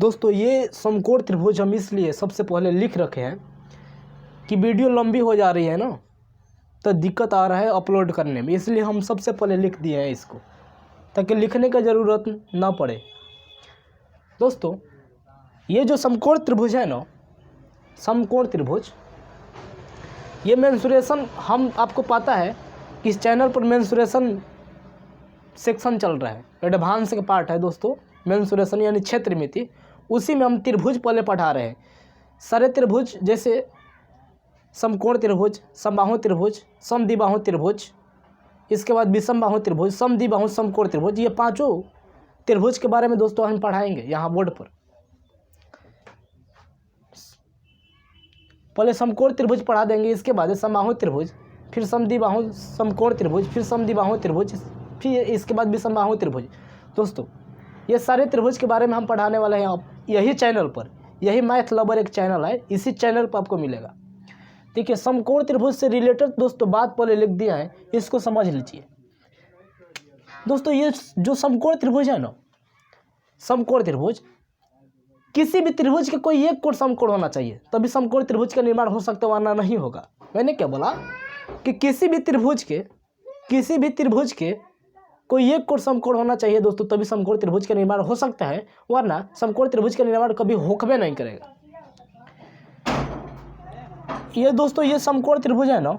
दोस्तों ये समकोण त्रिभुज हम इसलिए सबसे पहले लिख रखे हैं कि वीडियो लंबी हो जा रही है ना, तो दिक्कत आ रहा है अपलोड करने में, इसलिए हम सबसे पहले लिख दिए हैं इसको ताकि लिखने का ज़रूरत ना पड़े। दोस्तों ये जो समकोण त्रिभुज है ना, समकोण त्रिभुज, ये मेंसुरेशन हम आपको पता है कि इस चैनल पर मेंसुरेशन सेक्शन चल रहा है, एडवांस का पार्ट है दोस्तों मेंसुरेशन यानी क्षेत्रमिति। उसी में हम त्रिभुज पहले पढ़ा रहे हैं। सारे त्रिभुज जैसे समकोण त्रिभुज, समबाहु त्रिभुज, समद्विबाहु त्रिभुज, इसके बाद विषमबाहु त्रिभुज, समद्विबाहु समकोण त्रिभुज, ये पांचों त्रिभुज के बारे में दोस्तों हम पढ़ाएंगे यहाँ बोर्ड पर। पहले समकोण त्रिभुज पढ़ा देंगे, इसके बाद समबाहु त्रिभुज, फिर समद्विबाहु समकोण त्रिभुज, फिर समद्विबाहु त्रिभुज, फिर इसके बाद विषमबाहु त्रिभुज। दोस्तों ये सारे त्रिभुज के बारे में हम पढ़ाने वाले हैं आप यही चैनल पर। यही मैथ लवर एक चैनल है, इसी चैनल पर आपको मिलेगा। देखिए समकोण त्रिभुज से रिलेटेड दोस्तों बात पहले लिख दिया है, इसको समझ लीजिए। दोस्तों ये जो समकोण त्रिभुज है ना, समकोण त्रिभुज, किसी भी त्रिभुज के कोई एक कोण समकोण होना चाहिए तभी समकोण त्रिभुज का निर्माण हो सकता है, वरना नहीं होगा। मैंने क्या बोला कि किसी भी त्रिभुज के कोई एक कोण समकोण होना चाहिए दोस्तों, तभी समकोण त्रिभुज का निर्माण हो सकता है, वरना समकोण त्रिभुज का निर्माण कभी होकबे नहीं करेगा। ये दोस्तों ये समकोण त्रिभुज है ना,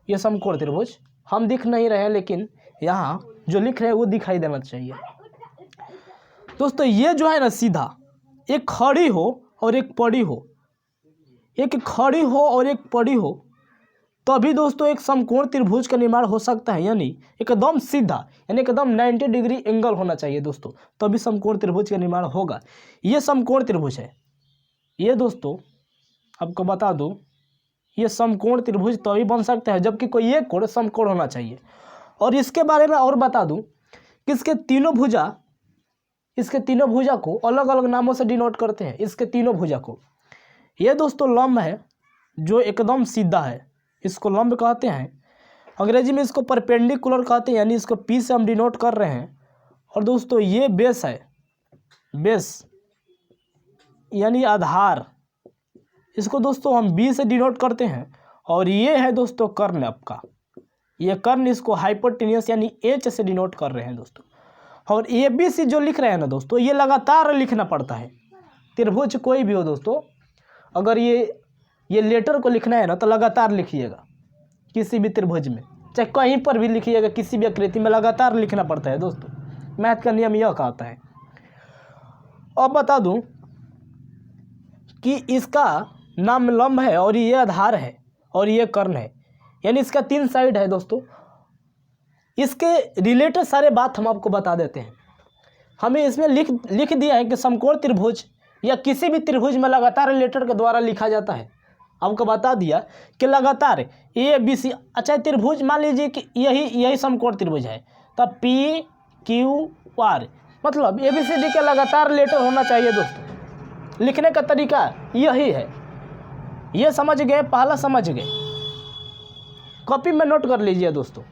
ये समकोण त्रिभुज हम दिख नहीं रहे हैं, लेकिन यहाँ जो लिख रहे हैं वो दिखाई देना चाहिए। दोस्तों ये जो है ना सीधा, एक खड़ी हो और एक पड़ी हो, एक खड़ी हो और एक पड़ी हो, तभी दोस्तों एक समकोण त्रिभुज का निर्माण हो सकता है। यानी एकदम सीधा, यानी एकदम 90 डिग्री एंगल होना चाहिए दोस्तों, तभी समकोण त्रिभुज का निर्माण होगा। ये समकोण त्रिभुज है। ये दोस्तों आपको बता दूं, ये समकोण त्रिभुज तभी बन सकता है जबकि कोई एक कोण समकोण होना चाहिए। और इसके बारे में और बता दूं कि इसके तीनों भुजा को अलग अलग नामों से डिनोट करते हैं। इसके तीनों भुजा को, ये दोस्तों लंब है जो एकदम सीधा है, इसको लंब कहते हैं। अंग्रेजी में इसको परपेंडिकुलर कहते हैं, यानी इसको पी से हम डिनोट कर रहे हैं। और दोस्तों ये बेस है, बेस यानी आधार, इसको दोस्तों हम बी से डिनोट करते हैं। और ये है दोस्तों कर्ण आपका, ये कर्ण, इसको हाइपोटेन्यूस यानी एच से डिनोट कर रहे हैं दोस्तों। और ए बी सी जो लिख रहे हैं ना दोस्तों, ये लगातार लिखना पड़ता है। त्रिभुज कोई भी हो दोस्तों, अगर ये लेटर को लिखना है ना तो लगातार लिखिएगा। किसी भी त्रिभुज में, चाहे कहीं पर भी लिखिएगा, किसी भी आकृति में लगातार लिखना पड़ता है दोस्तों। मैथ का नियम यह कहता है। अब बता दूं कि इसका नाम लंब है और ये आधार है और ये कर्ण है, यानी इसका 3 साइड है दोस्तों। इसके रिलेटेड सारे बात हम आपको बता देते हैं। हमें इसमें लिख दिया है कि समकोण त्रिभुज या किसी भी त्रिभुज में लगातार लेटर के द्वारा लिखा जाता है। आपको बता दिया कि लगातार ए बी सी, अच्छा त्रिभुज मान लीजिए कि यही समकोण त्रिभुज है, तब पी क्यू आर, मतलब ए बी सी डी के लगातार लेटर होना चाहिए दोस्तों। लिखने का तरीका यही है, ये समझ गए, पहला समझ गए, कॉपी में नोट कर लीजिए दोस्तों।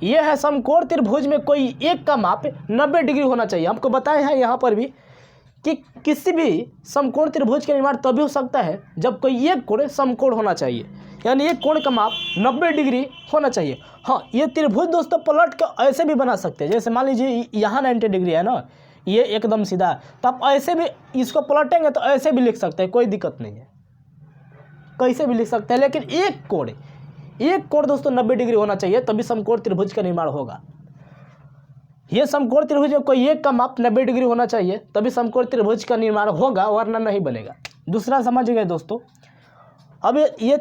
ये है समकोण त्रिभुज में कोई एक का माप 90 डिग्री होना चाहिए। आपको बताए हैं यहाँ पर भी कि किसी भी समकोण त्रिभुज का निर्माण तभी हो सकता है जब कोई एक कोण समकोण होना चाहिए, यानी एक कोण का माप 90 डिग्री होना चाहिए। हाँ, ये त्रिभुज दोस्तों पलट कर ऐसे भी बना सकते हैं, जैसे मान लीजिए यहाँ 90 डिग्री है ना, ये एकदम सीधा, तो आप ऐसे भी इसको पलटेंगे तो ऐसे भी लिख सकते हैं, कोई दिक्कत नहीं है, कैसे भी लिख सकते हैं। लेकिन एक कोण दोस्तों 90 डिग्री होना चाहिए, तभी समकोण त्रिभुज का निर्माण होगा। ये समकोण त्रिभुज में कोई एक का माप 90 डिग्री होना चाहिए, तभी समकोण त्रिभुज का निर्माण होगा, वरना नहीं बनेगा। दूसरा समझ गए दोस्तों। अब ये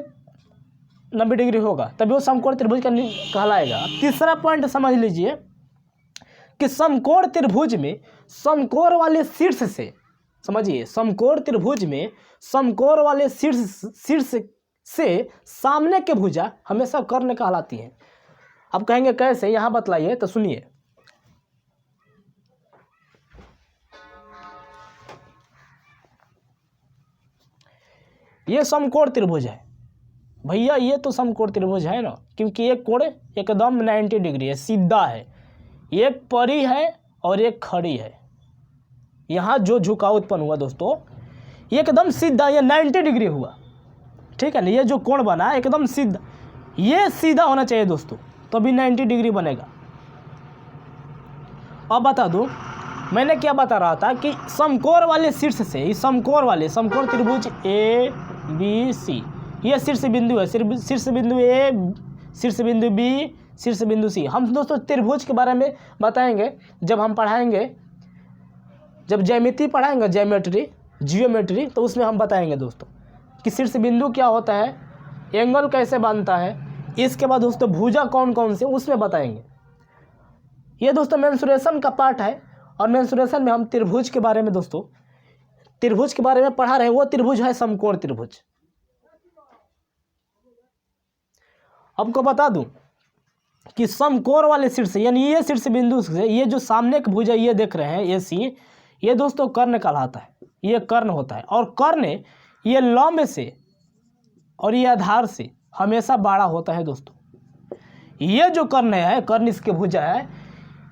90 डिग्री होगा तभी वो समकोण त्रिभुज का कहलाएगा। तीसरा पॉइंट समझ लीजिए कि समकोण त्रिभुज में समकोण वाले शीर्ष से, समझिए, समकोण त्रिभुज में समकोण वाले शीर्ष से सामने के भुजा हमेशा कर्ण कहलाती है। अब कहेंगे कैसे, यहाँ बतलाइए, तो सुनिए। ये समकोण त्रिभुज है भैया, ये तो समकोण त्रिभुज है ना, क्योंकि एक कोण एकदम 90 डिग्री है, सीधा है, एक परी है और एक खड़ी है। यहाँ जो झुकाव उत्पन्न हुआ दोस्तों ये एकदम सीधा, ये 90 डिग्री हुआ, ठीक है ना। ये जो कोण बना एकदम सीधा, ये सीधा होना चाहिए दोस्तों, तो भी 90 डिग्री बनेगा। अब बता दूं, मैंने क्या बता रहा था कि समकोण वाले शीर्ष से, इस समकोण त्रिभुज ए बी सी, ये शीर्ष बिंदु है, शीर्ष बिंदु ए, शीर्ष बिंदु बी, शीर्ष बिंदु सी। हम दोस्तों त्रिभुज के बारे में बताएंगे जब हम पढ़ाएंगे, जब ज्यामिति पढ़ाएंगे, जियोमेट्री, तो उसमें हम बताएंगे दोस्तों कि शीर्ष बिंदु क्या होता है, एंगल कैसे बनता है। इसके बाद दोस्तों भुजा कौन कौन से, उसमें बताएंगे। ये दोस्तों मेंसुरेशन का पार्ट है, और मेंसुरेशन में हम त्रिभुज के बारे में दोस्तों, त्रिभुज के बारे में पढ़ा रहे हैं। वो त्रिभुज है समकोण त्रिभुज। आपको बता दूं कि समकोण वाले शीर्ष, यानी ये शीर्ष बिंदु से ये जो सामने की भुजा ये देख रहे हैं ये सी, ये दोस्तों कर्ण कहलाता है, ये कर्ण होता है। और कर्ण ये लंब से और ये आधार से हमेशा बड़ा होता है दोस्तों। ये जो कर्ण है, कर्ण इसके भुजा है,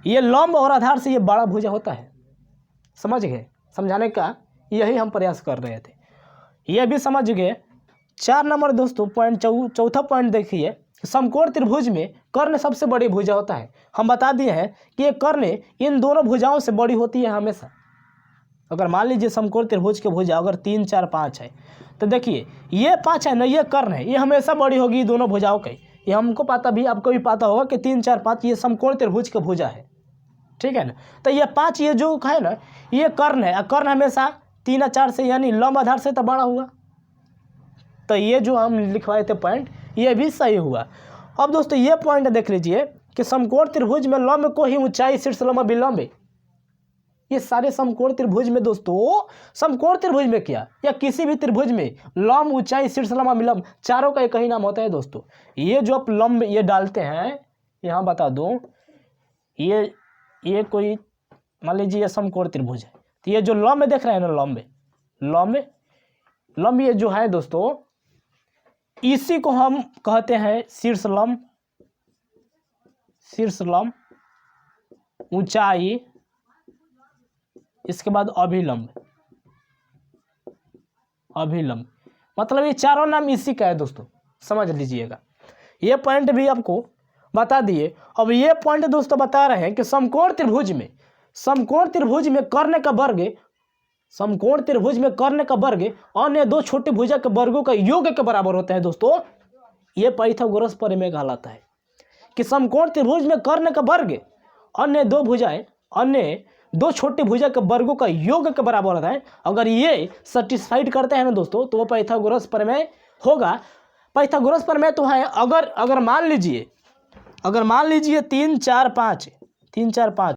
ये लंब और आधार से ये बड़ा भुजा होता है। समझ गए? समझाने का यही हम प्रयास कर रहे थे, ये भी समझ गए। 4 नंबर दोस्तों पॉइंट, चौथा पॉइंट देखिए, समकोण त्रिभुज में कर्ण सबसे बड़ी भुजा होता है। हम बता दिए हैं कि ये कर्ण इन दोनों भुजाओं से बड़ी होती है हमेशा। अगर मान लीजिए समकोण त्रिभुज की भुजा अगर 3, 4, 5 है, तो देखिए ये 5 है ना, ये कर्ण है, ये हमेशा बड़ी होगी दोनों भुजाओं की। ये हमको पता भी, आपको भी पता होगा कि 3, 4, 5 ये समकोण त्रिभुज की भुजा है, ठीक है ना। तो ये 5 ये जो है ना, ये कर्ण है। कर्ण हमेशा 3 या 4 से, यानी लंब आधार से तो बड़ा हुआ। तो ये जो हम लिखवाए थे पॉइंट, ये भी सही हुआ। अब दोस्तों ये पॉइंट देख लीजिए कि समकोण त्रिभुज में लंब को ही ऊंचाई, शीर्ष, लंब, विलंब, ये सारे समकोण त्रिभुज में दोस्तों, समकोण त्रिभुज में क्या या किसी भी त्रिभुज में लंब, ऊंचाई, शीर्ष, लंब, विलंब चारों का एक ही नाम होता है दोस्तों। ये जो आप लंब ये डालते हैं, यहाँ बता दूं, ये कोई मान लीजिए ये समकोण त्रिभुज है, तो ये जो लंब देख रहे हैं ना, लंब ये जो है दोस्तों, इसी को हम कहते हैं शीर्ष लंब, ऊंचाई, इसके बाद अभिलंब, मतलब ये चारों नाम इसी का है दोस्तों, समझ लीजिएगा। ये पॉइंट भी आपको बता दिए। अब ये पॉइंट दोस्तों बता रहे हैं कि समकोण त्रिभुज में कर्ण का वर्ग अन्य दो छोटे भुजा के वर्गों का योग के बराबर होता है दोस्तों। ये पाइथागोरस प्रमेय कहलाता है कि समकोण त्रिभुज में कर्ण का वर्ग अन्य दो छोटे भुजा के वर्गों का योग के बराबर होता है। अगर ये सेटिस्फाइड करते हैं ना दोस्तों, तो वो पाइथागोरस प्रमेय होगा। पाइथागोरस प्रमेय तो है, अगर मान लीजिए 3, 4, 5